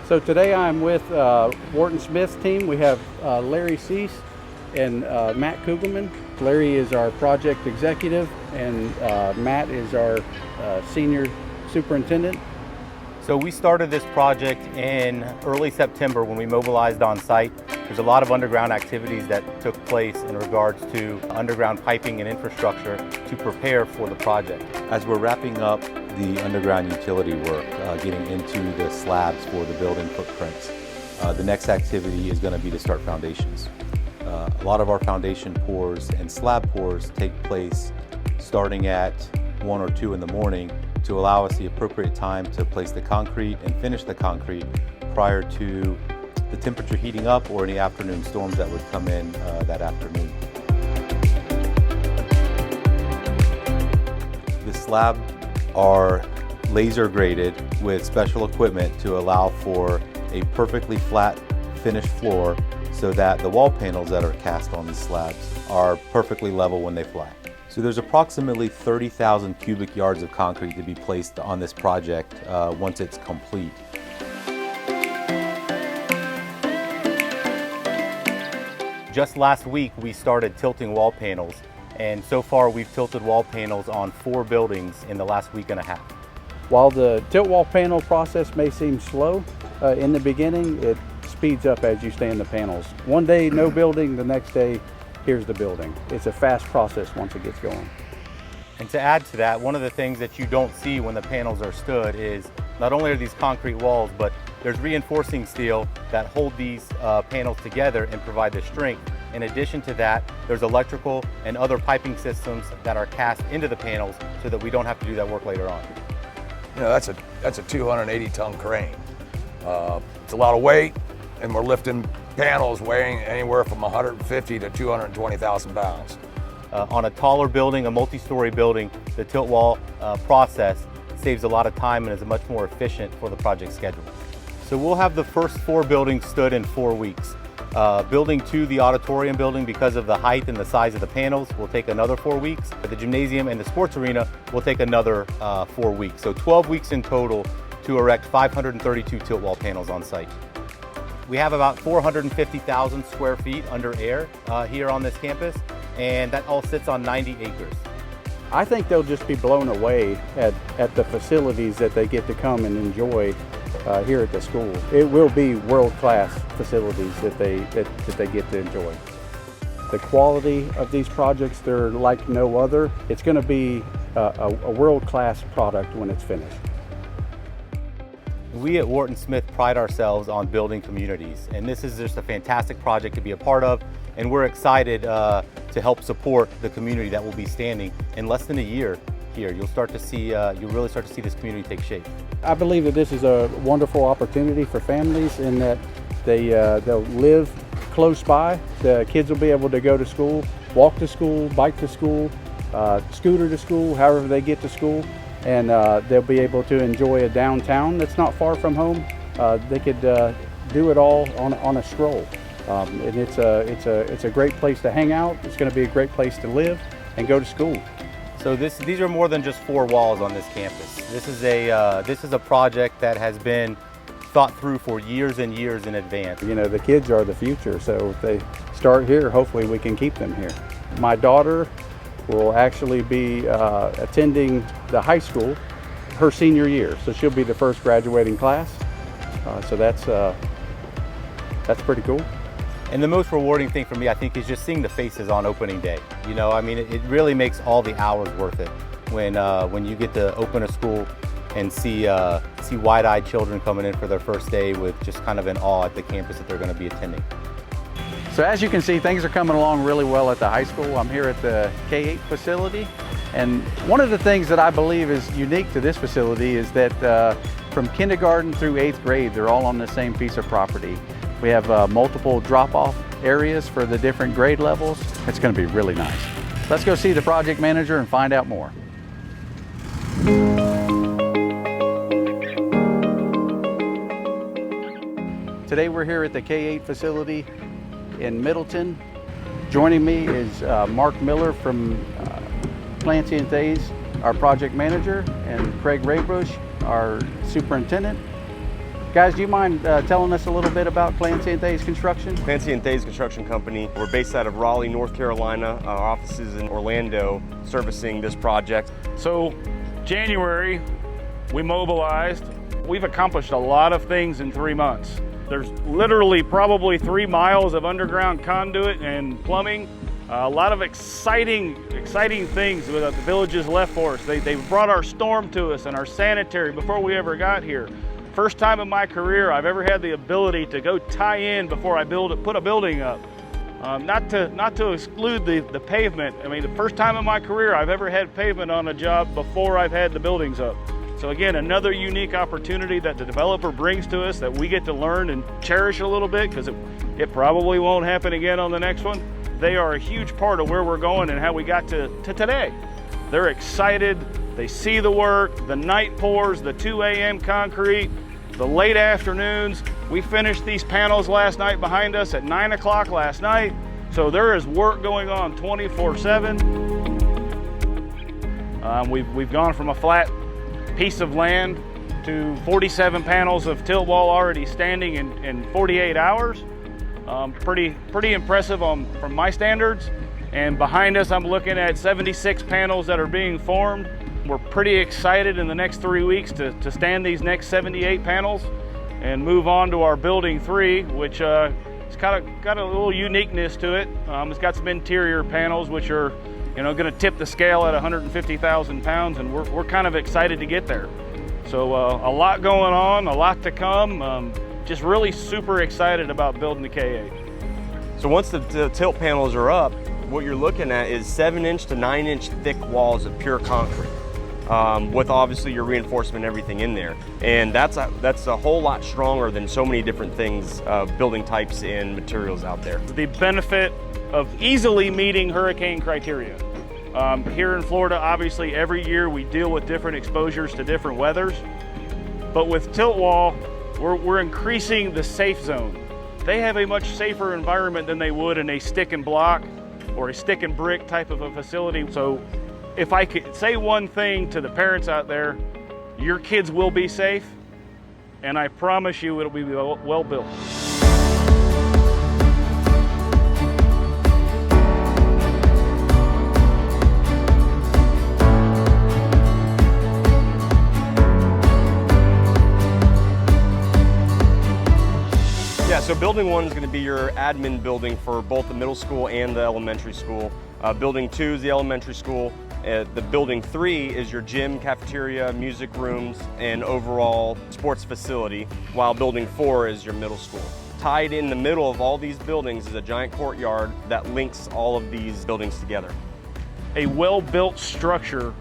So today I'm with Wharton-Smith's team. We have Larry Cease and Matt Kugelman. Larry is our project executive and Matt is our senior superintendent. So we started this project in early September when we mobilized on site. There's a lot of underground activities that took place in regards to underground piping and infrastructure to prepare for the project. As we're wrapping up the underground utility work, getting into the slabs for the building footprints, the next activity is going to be to start foundations. A lot of our foundation pours and slab pours take place starting at 1 or 2 in the morning to allow us the appropriate time to place the concrete and finish the concrete prior to the temperature heating up or any afternoon storms that would come in that afternoon. The slabs are laser graded with special equipment to allow for a perfectly flat finished floor so that the wall panels that are cast on these slabs are perfectly level when they fly. So there's approximately 30,000 cubic yards of concrete to be placed on this project once it's complete. Just last week we started tilting wall panels, and so far we've tilted wall panels on 4 buildings in the last week and a half. While the tilt wall panel process may seem slow in the beginning, it speeds up as you stay in the panels. One day no building, the next day here's the building. It's a fast process once it gets going. And to add to that, one of the things that you don't see when the panels are stood is not only are these concrete walls, but there's reinforcing steel that hold these panels together and provide the strength. In addition to that, there's electrical and other piping systems that are cast into the panels so that we don't have to do that work later on. You know, that's a 280-ton crane. It's a lot of weight, and we're lifting panels weighing anywhere from 150 to 220,000 pounds. On a taller building, a multi-story building, the tilt wall process saves a lot of time and is much more efficient for the project schedule. So we'll have the first 4 buildings stood in 4 weeks. Building 2, the auditorium building, because of the height and the size of the panels, will take another 4 weeks. The gymnasium and the sports arena will take another 4 weeks. So 12 weeks in total to erect 532 tilt wall panels on site. We have about 450,000 square feet under air here on this campus, and that all sits on 90 acres. I think they'll just be blown away at the facilities that they get to come and enjoy here at the school. It will be world-class facilities that they get to enjoy. The quality of these projects, they're like no other. It's going to be a world-class product when it's finished. We at Wharton-Smith pride ourselves on building communities, and this is just a fantastic project to be a part of, and we're excited to help support the community that will be standing in less than a year here. You'll really start to see this community take shape. I believe that this is a wonderful opportunity for families in that they'll live close by. The kids will be able to go to school, walk to school, bike to school, scooter to school, however they get to school. And they'll be able to enjoy a downtown that's not far from home. They could do it all on a stroll. And it's a great place to hang out. It's going to be a great place to live and go to school. So these are more than just 4 walls on this campus. This is a project that has been thought through for years and years in advance. You know, the kids are the future, so if they start here, hopefully we can keep them here. My daughter will actually be attending the high school her senior year, so she'll be the first graduating class. So that's pretty cool. And the most rewarding thing for me, I think, is just seeing the faces on opening day. You know, I mean, it really makes all the hours worth it when you get to open a school and see wide-eyed children coming in for their first day with just kind of an awe at the campus that they're going to be attending. So as you can see, things are coming along really well at the high school. I'm here at the K-8 facility, and one of the things that I believe is unique to this facility is that from kindergarten through 8th grade, they're all on the same piece of property. We have multiple drop-off areas for the different grade levels. It's going to be really nice. Let's go see the project manager and find out more. Today we're here at the K-8 facility in Middleton. Joining me is Mark Miller from Clancy Theys, our project manager, and Craig Raybush, our superintendent. Guys, do you mind telling us a little bit about Clancy Theys Construction? Clancy Theys Construction Company. We're based out of Raleigh, North Carolina. Our office is in Orlando, servicing this project. So, January, we mobilized. We've accomplished a lot of things in 3 months. There's literally probably 3 miles of underground conduit and plumbing. A lot of exciting things that the villages left for us. They brought our storm to us and our sanitary before we ever got here. First time in my career I've ever had the ability to go tie in before I put a building up. Not to exclude the pavement. I mean, the first time in my career I've ever had pavement on a job before I've had the buildings up. So again, another unique opportunity that the developer brings to us that we get to learn and cherish a little bit, because it probably won't happen again on the next one. They are a huge part of where we're going and how we got to today. They're excited, they see the work, the night pours, the 2 a.m. concrete, the late afternoons. We finished these panels last night behind us at 9 o'clock last night. So there is work going on 24/7. We've gone from a flat piece of land to 47 panels of tilt wall already standing in 48 hours. Pretty impressive from my standards. And behind us, I'm looking at 76 panels that are being formed. We're pretty excited in the next 3 weeks to stand these next 78 panels and move on to our building 3, which it's got a little uniqueness to it. It's got some interior panels which are going to tip the scale at 150,000 pounds, and we're kind of excited to get there. So a lot going on, a lot to come. Just really super excited about building the K8. So once the tilt panels are up, what you're looking at is 7-inch to 9-inch thick walls of pure concrete, with obviously your reinforcement and everything in there. And that's a whole lot stronger than so many different things, building types and materials out there. The benefit of easily meeting hurricane criteria. Here in Florida, obviously every year we deal with different exposures to different weathers, but with tilt wall, we're increasing the safe zone. They have a much safer environment than they would in a stick and block or a stick and brick type of a facility. So if I could say one thing to the parents out there, your kids will be safe, and I promise you it'll be well built. So building 1 is going to be your admin building for both the middle school and the elementary school. Building 2 is the elementary school. The building 3 is your gym, cafeteria, music rooms, and overall sports facility, while building 4 is your middle school. Tied in the middle of all these buildings is a giant courtyard that links all of these buildings together. A well-built structure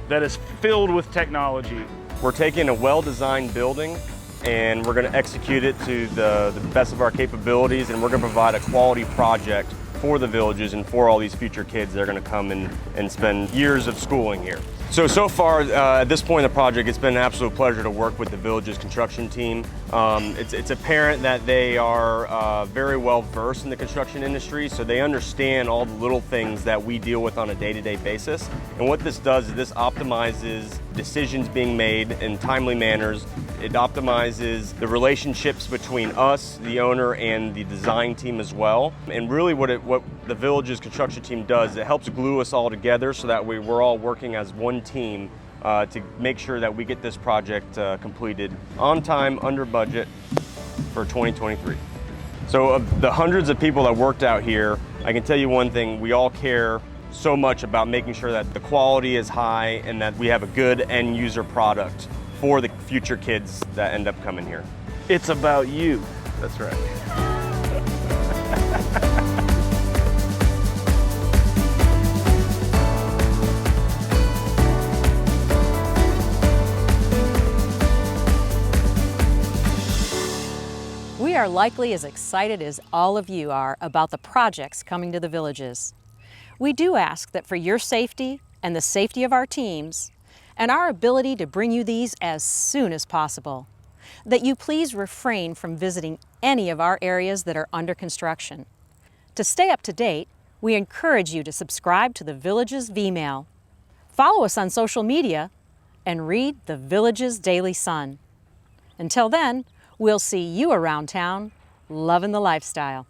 that is filled with technology. We're taking a well-designed building and we're going to execute it to the best of our capabilities, and we're going to provide a quality project for the villages and for all these future kids that are going to come and spend years of schooling here. So far, at this point in the project, it's been an absolute pleasure to work with the village's construction team. It's apparent that they are very well versed in the construction industry, so they understand all the little things that we deal with on a day-to-day basis. And what this does is this optimizes decisions being made in timely manners. It optimizes the relationships between us, the owner, and the design team as well. And really what the village's construction team does, it helps glue us all together so that we're all working as one team to make sure that we get this project completed on time, under budget for 2023. So of the hundreds of people that worked out here, I can tell you one thing: we all care so much about making sure that the quality is high and that we have a good end user product for the future kids that end up coming here. It's about you. That's right. We are likely as excited as all of you are about the projects coming to the villages. We do ask that for your safety and the safety of our teams, and our ability to bring you these as soon as possible, that you please refrain from visiting any of our areas that are under construction. To stay up to date, we encourage you to subscribe to the Village's V-Mail, follow us on social media, and read the Village's Daily Sun. Until then, We'll see you around town, loving the lifestyle.